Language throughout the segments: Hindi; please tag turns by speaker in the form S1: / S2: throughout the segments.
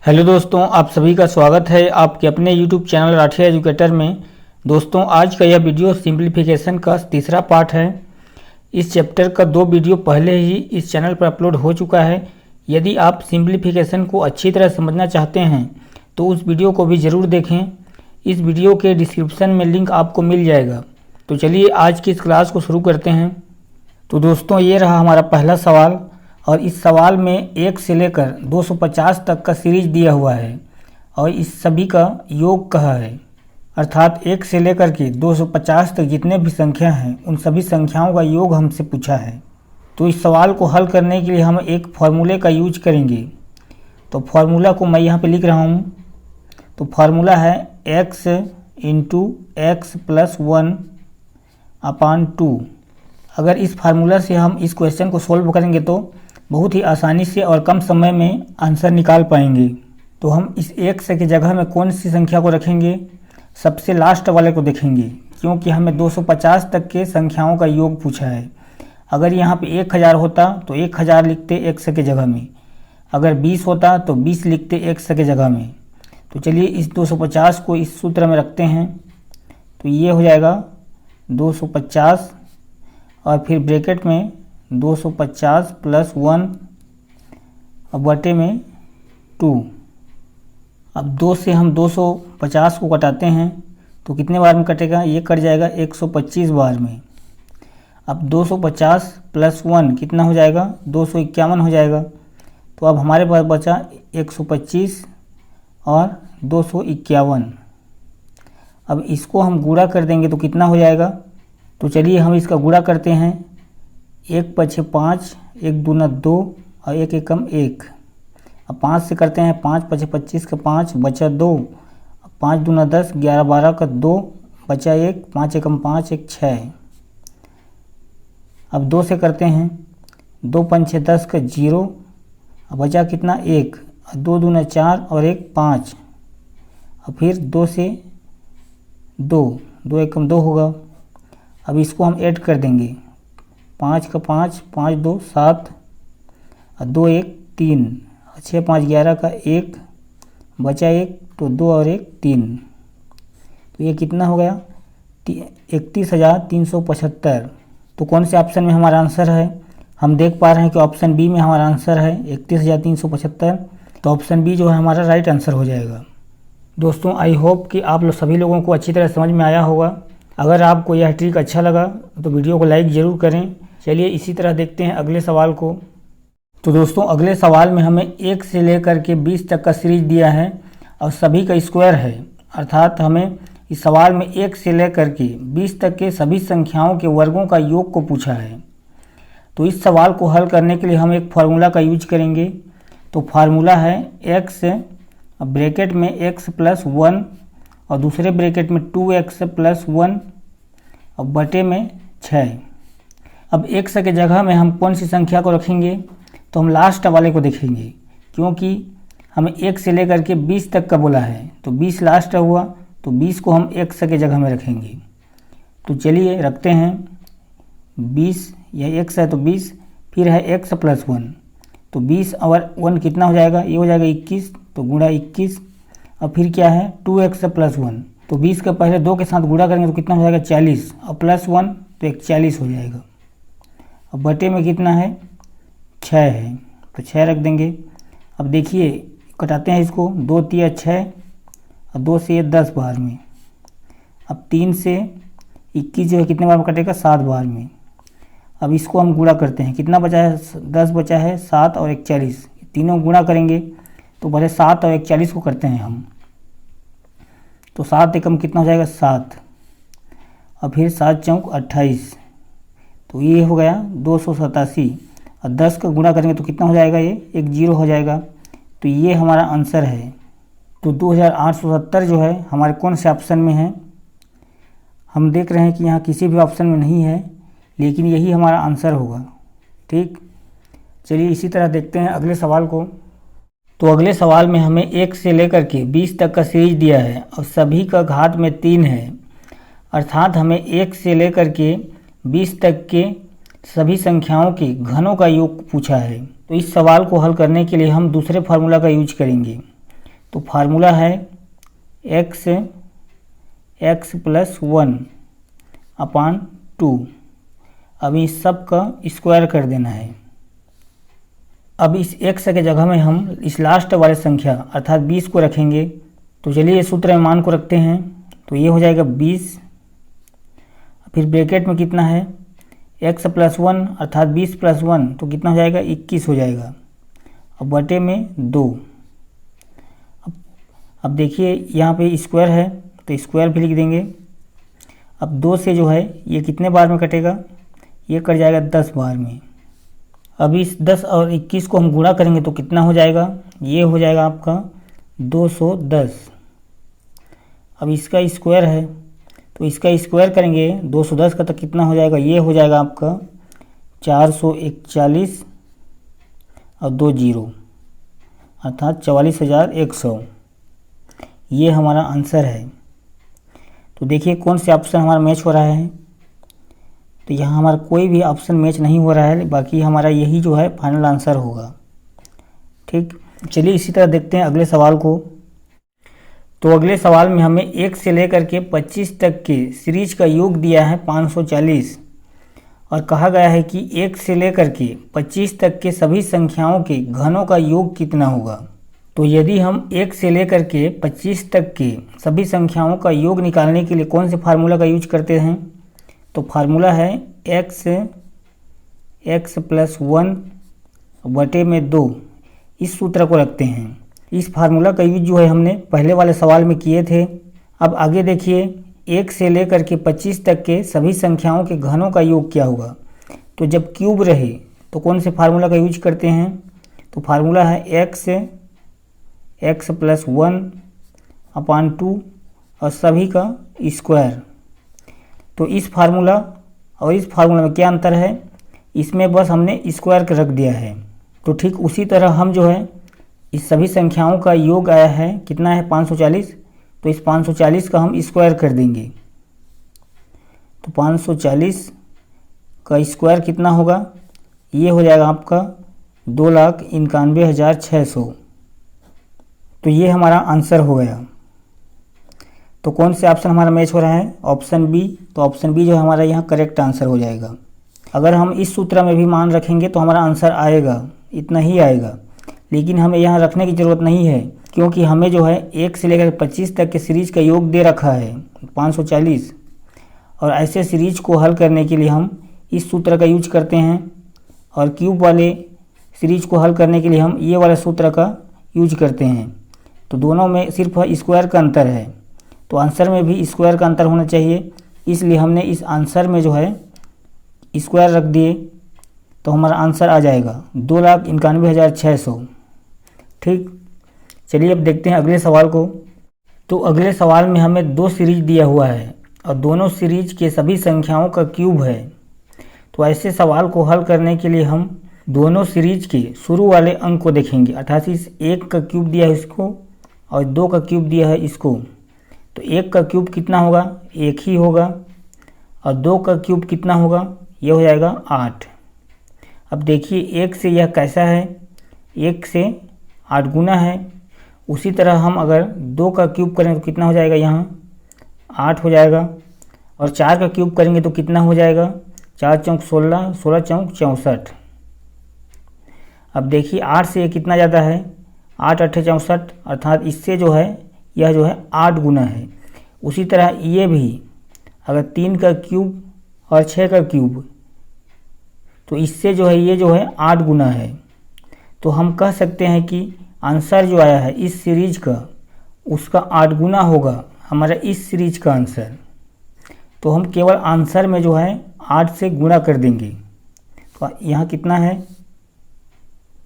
S1: हेलो दोस्तों, आप सभी का स्वागत है आपके अपने YouTube चैनल राठिया एजुकेटर में। दोस्तों, आज का यह वीडियो सिंप्लीफिकेशन का तीसरा पार्ट है। इस चैप्टर का 2 वीडियो पहले ही इस चैनल पर अपलोड हो चुका है। यदि आप सिंप्लीफिकेशन को अच्छी तरह समझना चाहते हैं तो उस वीडियो को भी ज़रूर देखें। इस वीडियो के डिस्क्रिप्शन में लिंक आपको मिल जाएगा। तो चलिए आज की इस क्लास को शुरू करते हैं। तो दोस्तों, ये रहा हमारा पहला सवाल और इस सवाल में 1 से लेकर 250 तक का सीरीज दिया हुआ है और इस सभी का योग कहा है। अर्थात 1 से लेकर के 250 तक जितने भी संख्या हैं उन सभी संख्याओं का योग हमसे पूछा है। तो इस सवाल को हल करने के लिए हम एक फार्मूले का यूज करेंगे। तो फार्मूला को मैं यहाँ पे लिख रहा हूँ। तो फार्मूला है x इंटू एक्स प्लस 1/2। अगर इस फार्मूला से हम इस क्वेश्चन को सोल्व करेंगे तो बहुत ही आसानी से और कम समय में आंसर निकाल पाएंगे। तो हम इस x के जगह में कौन सी संख्या को रखेंगे? सबसे लास्ट वाले को देखेंगे, क्योंकि हमें 250 तक के संख्याओं का योग पूछा है। अगर यहाँ पे 1000 होता तो 1000 लिखते x के जगह में, अगर 20 होता तो 20 लिखते x के जगह में। तो चलिए इस 250 को इस सूत्र में रखते हैं। तो ये हो जाएगा 250 और फिर ब्रैकेट में 250 प्लस 1 और बटे में 2। अब 2 से हम 250 को घटाते हैं तो कितने बार में कटेगा? ये कट जाएगा 125 बार में। अब 250 प्लस 1 कितना हो जाएगा? 251 हो जाएगा। तो अब हमारे पास बचा 125 और 251। अब इसको हम गुणा कर देंगे तो कितना हो जाएगा? तो चलिए हम इसका गुणा करते हैं। 1 पछे 5, 1 दूना 2 और 1 एकम 1। अब 5 से करते हैं। 5 पछे 25 का 5 बचा 2, 5 दूना 10, 11 12 का 2 बचा 1, 5 एकम 5, 1 6। अब 2 से करते हैं। 2 पंछे 10 का 0, अब बचा कितना? 1, 2 दूना 4 और 1 5। और फिर 2 से 2, 2 एकम 2 होगा। अब इसको हम ऐड कर देंगे। 5 का 5, 5 2 7 और 2 1 3, 6 5 11 का 1 बचा 1, तो 2 और 1 3। तो ये कितना हो गया? 31,375। तो कौन से ऑप्शन में हमारा आंसर है? हम देख पा रहे हैं कि ऑप्शन बी में हमारा आंसर है 31,375। तो ऑप्शन बी जो है हमारा राइट आंसर हो जाएगा। दोस्तों, आई होप कि आप लोग सभी लोगों को अच्छी तरह समझ में आया होगा। अगर आपको यह ट्रिक अच्छा लगा तो वीडियो को लाइक ज़रूर करें। चलिए इसी तरह देखते हैं अगले सवाल को। तो दोस्तों, अगले सवाल में हमें 1 से लेकर के 20 तक का सीरीज दिया है और सभी का स्क्वायर है। अर्थात हमें इस सवाल में 1 से लेकर के 20 तक के सभी संख्याओं के वर्गों का योग को पूछा है। तो इस सवाल को हल करने के लिए हम एक फार्मूला का यूज करेंगे। तो फार्मूला है x ब्रैकेट में x प्लस 1 और दूसरे ब्रैकेट में 2x प्लस 1 और बटे में 6। अब x के जगह में हम कौन सी संख्या को रखेंगे? तो हम लास्ट वाले को देखेंगे, क्योंकि हमें 1 से लेकर के 20 तक का बोला है। तो 20 लास्ट हुआ, तो 20 को हम x के जगह में रखेंगे। तो चलिए रखते हैं 20, यह x है तो 20, फिर है x प्लस 1। तो 20 और 1 कितना हो जाएगा? ये हो जाएगा 21, तो गुणा 21। और फिर क्या है? 2x plus 1। तो 20 का पहले 2 के साथ गुणा करेंगे तो कितना हो जाएगा? 40 और प्लस 1 तो 41 हो जाएगा। अब बटे में कितना है? 6 है, तो 6 रख देंगे। अब देखिए कटाते हैं इसको। 2 तिया 6 और 2 से 10 बार में। अब 3 से 21 जो है कितने बार में कटेगा? 7 बार में। अब इसको हम गुणा करते हैं। कितना बचा है? 10 बचा है, 7 और 41, तीनों गुणा करेंगे तो पहले 7 और 41 को करते हैं हम। तो 7 एकम कितना हो जाएगा? 7 और फिर 7 चौक 28। तो ये हो गया 287 और 10 का गुणा करेंगे तो कितना हो जाएगा? ये 1 0 हो जाएगा। तो ये हमारा आंसर है। तो 2870 जो है हमारे कौन से ऑप्शन में है? हम देख रहे हैं कि यहाँ किसी भी ऑप्शन में नहीं है, लेकिन यही हमारा आंसर होगा। ठीक, चलिए इसी तरह देखते हैं अगले सवाल को। तो अगले सवाल में हमें 1 से लेकर के 20 तक का सीरीज दिया है और सभी का घात में 3 है। अर्थात हमें 1 से लेकर के 20 तक के सभी संख्याओं के घनों का योग पूछा है। तो इस सवाल को हल करने के लिए हम दूसरे फार्मूला का यूज करेंगे। तो फार्मूला है x + 1 अपान 2। अब इस सब का स्क्वायर कर देना है। अब इस x के जगह में हम इस लास्ट वाले संख्या अर्थात 20 को रखेंगे। तो चलिए इस सूत्र में मान को रखते हैं। तो ये हो जाएगा 20, फिर ब्रैकेट में कितना है x + 1 अर्थात 20 + 1 तो कितना हो जाएगा 21 हो जाएगा। अब बटे में 2। अब देखिए यहाँ पे स्क्वायर है तो स्क्वायर भी लिख देंगे। अब 2 से जो है ये कितने बार में कटेगा, ये कट जाएगा 10 बार में। अब इस 10 और 21 को हम गुणा करेंगे तो कितना हो जाएगा, ये हो जाएगा आपका 210। अब इसका स्क्वायर है तो इसका स्क्वायर करेंगे 210 का तो कितना हो जाएगा, ये हो जाएगा आपका 441 और 2 जीरो अर्थात 44,100। ये हमारा आंसर है। तो देखिए कौन से ऑप्शन हमारा मैच हो रहा है। तो यहाँ हमारा कोई भी ऑप्शन मैच नहीं हो रहा है, बाकी हमारा यही जो है फाइनल आंसर होगा। ठीक, चलिए इसी तरह देखते हैं अगले सवाल को। तो अगले सवाल में हमें 1 से लेकर के 25 तक के सीरीज का योग दिया है 540 और कहा गया है कि 1 से लेकर के 25 तक के सभी संख्याओं के घनों का योग कितना होगा। तो यदि हम 1 से लेकर के 25 तक के सभी संख्याओं का योग निकालने के लिए कौन से फार्मूला का यूज करते हैं, तो फार्मूला है x + 1 बटे में 2। इस सूत्र को रखते हैं। इस फार्मूला का यूज जो है हमने पहले वाले सवाल में किए थे। अब आगे देखिए 1 से लेकर के 25 तक के सभी संख्याओं के घनों का योग क्या होगा। तो जब क्यूब रहे तो कौन से फार्मूला का यूज करते हैं, तो फार्मूला है x + 1 अपान 2 और सभी का स्क्वायर। तो इस फार्मूला और इस फार्मूला में क्या अंतर है, इसमें बस हमने स्क्वायर कर रख दिया है। तो ठीक उसी तरह हम जो है इस सभी संख्याओं का योग आया है कितना है 540, तो इस 540 का हम स्क्वायर कर देंगे। तो 540 का स्क्वायर कितना होगा, ये हो जाएगा आपका 2,91,600। तो ये हमारा आंसर हो गया। तो कौन से ऑप्शन हमारा मैच हो रहा है, ऑप्शन बी। तो ऑप्शन बी जो है हमारा यहाँ करेक्ट आंसर हो जाएगा। अगर हम इस सूत्र में भी मान रखेंगे तो हमारा आंसर आएगा, इतना ही आएगा। लेकिन हमें यहाँ रखने की ज़रूरत नहीं है, क्योंकि हमें जो है 1 से लेकर 25 तक के सीरीज का योग दे रखा है 540 और ऐसे सीरीज को हल करने के लिए हम इस सूत्र का यूज करते हैं और क्यूब वाले सीरीज को हल करने के लिए हम ये वाले सूत्र का यूज करते हैं। तो दोनों में सिर्फ स्क्वायर का अंतर है, तो आंसर में भी स्क्वायर का अंतर होना चाहिए, इसलिए हमने इस आंसर में जो है स्क्वायर रख दिए। तो हमारा आंसर आ जाएगा 2,91,600। ठीक, चलिए अब देखते हैं अगले सवाल को। तो अगले सवाल में हमें 2 सीरीज दिया हुआ है और दोनों सीरीज के सभी संख्याओं का क्यूब है। तो ऐसे सवाल को हल करने के लिए हम दोनों सीरीज के शुरू वाले अंक को देखेंगे, अर्थात इस 1 का क्यूब दिया है इसको और 2 का क्यूब दिया है इसको। तो 1 का क्यूब कितना होगा, 1 ही होगा और 2 का क्यूब कितना होगा, ये हो जाएगा 8। अब देखिए 1 से यह कैसा है, 1 से 8 गुना है। उसी तरह हम अगर 2 का क्यूब करें तो कितना हो जाएगा, यहाँ 8 हो जाएगा और 4 का क्यूब करेंगे तो कितना हो जाएगा, 4 चौक 16, 16 चौक 64। अब देखिए 8 से ये कितना ज़्यादा है, 8 8 64 अर्थात इससे जो है यह जो है 8 गुना है। उसी तरह ये भी अगर 3 का क्यूब और 6 का क्यूब तो इससे जो है ये जो है 8 गुना है। तो हम कह सकते हैं कि आंसर जो आया है इस सीरीज का उसका 8 गुना होगा हमारा इस सीरीज का आंसर। तो हम केवल आंसर में जो है 8 से गुणा कर देंगे। तो यहाँ कितना है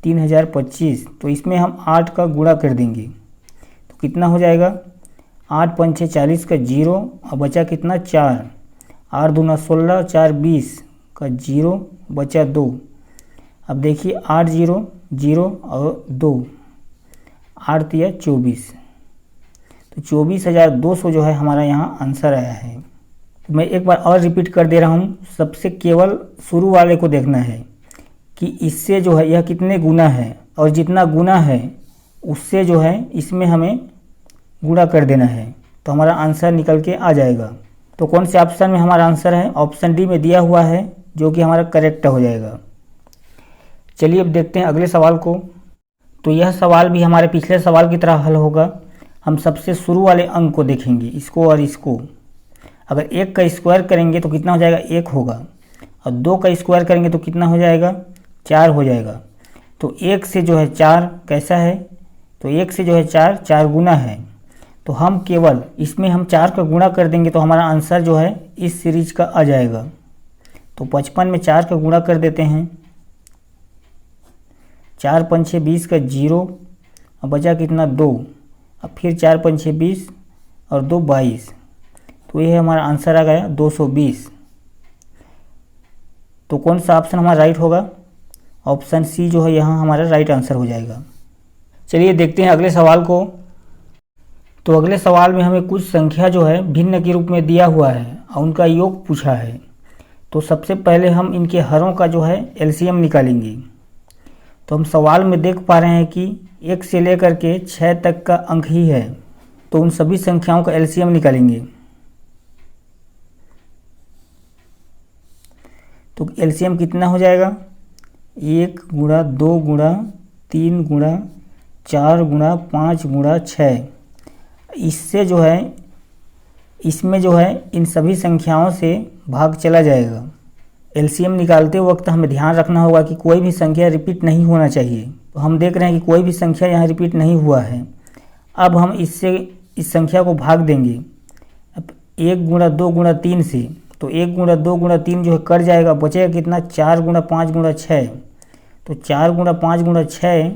S1: 3025, तो इसमें हम 8 का गुणा कर देंगे तो कितना हो जाएगा, 8 5 6 40 का 0 और बचा कितना 4, 8 दूना 16, 4 20 का 0 बचा 2। अब देखिए 8 0 0 और 2, 8 तिया 24, तो 24,200 जो है हमारा यहाँ आंसर आया है। तो मैं एक बार और रिपीट कर दे रहा हूँ, सबसे केवल शुरू वाले को देखना है कि इससे जो है यह कितने गुना है और जितना गुना है उससे जो है इसमें हमें गुणा कर देना है, तो हमारा आंसर निकल के आ जाएगा। तो कौन से ऑप्शन में हमारा आंसर है? ऑप्शन डी में दिया हुआ है, जो कि हमारा करेक्ट हो जाएगा। चलिए अब देखते हैं अगले सवाल को। तो यह सवाल भी हमारे पिछले सवाल की तरह हल होगा। हम सबसे शुरू वाले अंक को देखेंगे, इसको और इसको। अगर 1 का स्क्वायर करेंगे तो कितना हो जाएगा? 1 होगा, और 2 का स्क्वायर करेंगे तो कितना हो जाएगा? 4 हो जाएगा। तो 1 से जो है 4 कैसा है? तो 1 से जो है 4 गुना है, तो हम केवल इसमें हम 4 का गुणा कर देंगे तो हमारा आंसर जो है इस सीरीज का आ जाएगा। तो 55 में 4 का गुणा कर देते हैं, 4 5 6 20 का 0, अब बचा कितना? 2, अब फिर 4 5 6 20 और 2 22, तो ये हमारा आंसर आ गया 220। तो कौन सा ऑप्शन हमारा राइट होगा? ऑप्शन सी जो है यहाँ हमारा राइट आंसर हो जाएगा। चलिए देखते हैं अगले सवाल को। तो अगले सवाल में हमें कुछ संख्या जो है भिन्न के रूप में दिया हुआ है और उनका योग पूछा है। तो सबसे पहले हम इनके हरों का जो है एलसीएम निकालेंगे। तो हम सवाल में देख पा रहे हैं कि 1 से लेकर के 6 तक का अंक ही है, तो उन सभी संख्याओं का एलसीएम निकालेंगे। तो एलसीएम कितना हो जाएगा? 1 गुणा 2 गुणा 3 गुणा 4 गुणा 5 गुणा 6। इससे जो है इसमें जो है इन सभी संख्याओं से भाग चला जाएगा। एलसीएम निकालते वक्त हमें ध्यान रखना होगा कि कोई भी संख्या रिपीट नहीं होना चाहिए। तो हम देख रहे हैं कि कोई भी संख्या यहाँ रिपीट नहीं हुआ है। अब हम इससे इस संख्या को भाग देंगे। अब 1 गुणा 2 गुणा 3 से, तो 1 गुणा 2 गुणा 3 जो है कट जाएगा, बचेगा कितना? 4 गुणा 5 गुणा 6। तो 4 गुणा 5 गुणा 6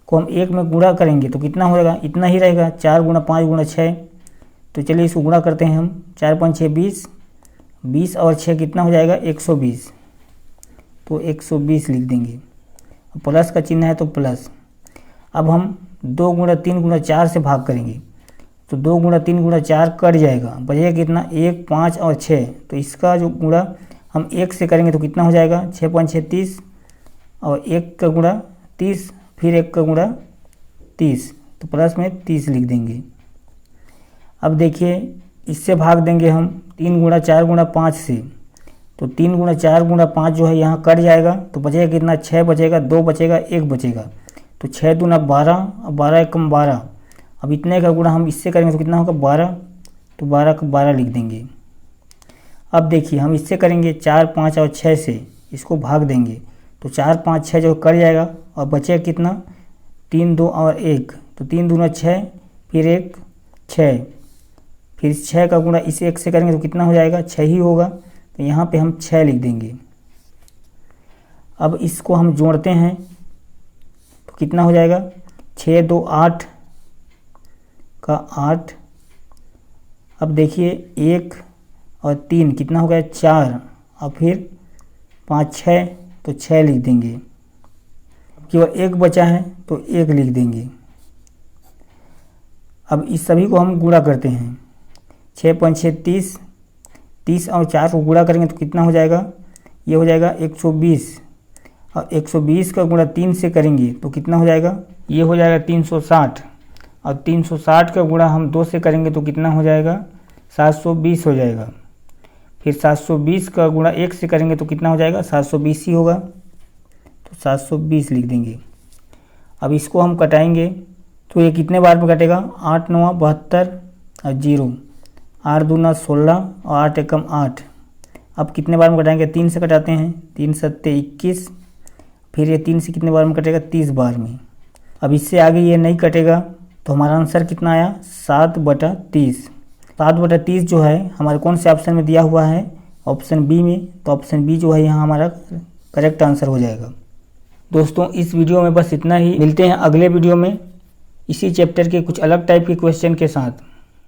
S1: को हम 1 में गुणा करेंगे तो कितना हो जाएगा? इतना ही रहेगा, 4 गुणा 5 गुणा 6। तो चलिए इसको गुणा करते हैं हम। 4 5 6 20, 20 और 6 कितना हो जाएगा? 120। तो 120 लिख देंगे, प्लस का चिन्ह है तो प्लस। अब हम 2 गुणा 3 गुणा 4 से भाग करेंगे, तो 2 गुणा 3 गुणा 4 कट जाएगा, बचेगा कितना? 1 5 और 6। तो इसका जो गुणा हम 1 से करेंगे तो कितना हो जाएगा? 6 5 6 30, और 1 का गुणा 30, फिर 1 का गुणा 30, तो प्लस में 30 लिख देंगे। अब देखिए इससे भाग देंगे हम 3 गुणा 4 गुणा 5 से, तो 3 गुणा 4 गुणा 5 जो है यहाँ कट जाएगा, तो बचेगा कितना? 6 बचेगा, 2 बचेगा, 1 बचेगा। तो 6 दूना 12, अब 12 एकम 12। अब इतने का गुणा हम इससे करेंगे तो कितना होगा? 12, तो 12 का 12 लिख देंगे। अब देखिए हम इससे करेंगे 4 5 और 6 से, इसको भाग देंगे तो 4 5 6 जो कट जाएगा, और बचेगा कितना? 3 2 और 1, तो 3 दूना 6, फिर 1 6, फिर 6 का गुणा इस 1 से करेंगे तो कितना हो जाएगा? 6 ही होगा, तो यहाँ पे हम 6 लिख देंगे। अब इसको हम जोड़ते हैं तो कितना हो जाएगा? 6 2 8 का 8। अब देखिए 1 और 3 कितना हो गया? 4, और फिर 5 6, तो 6 लिख देंगे। केवल 1 बचा है तो 1 लिख देंगे। अब इस सभी को हम गुणा करते हैं। 6 5 6 30, 30 और 4 को गुणा करेंगे तो कितना हो जाएगा? ये हो जाएगा 120, और 120 का गुणा 3 से करेंगे तो कितना हो जाएगा? ये हो जाएगा 360, और 360 का गुणा हम 2 से करेंगे तो कितना हो जाएगा? 720 हो जाएगा। फिर 720 का गुणा 1 से करेंगे तो कितना हो जाएगा? 720 ही होगा, तो 720 लिख देंगे। अब इसको हम कटाएंगे तो ये कितने बार में कटेगा? 8 9 72 और 0, 8 दूना 16 और 8 एकम 8। अब कितने बार में कटाएंगे? 3 से कटाते हैं, 3 7 21, फिर ये 3 से कितने बार में कटेगा? 30 बार में। अब इससे आगे ये नहीं कटेगा, तो हमारा आंसर कितना आया? 7/30। 7/30 जो है हमारे कौन से ऑप्शन में दिया हुआ है? ऑप्शन बी में। तो ऑप्शन बी जो है यहाँ हमारा करेक्ट आंसर हो जाएगा। दोस्तों इस वीडियो में बस इतना ही। मिलते हैं अगले वीडियो में इसी चैप्टर के कुछ अलग टाइप के क्वेश्चन के साथ।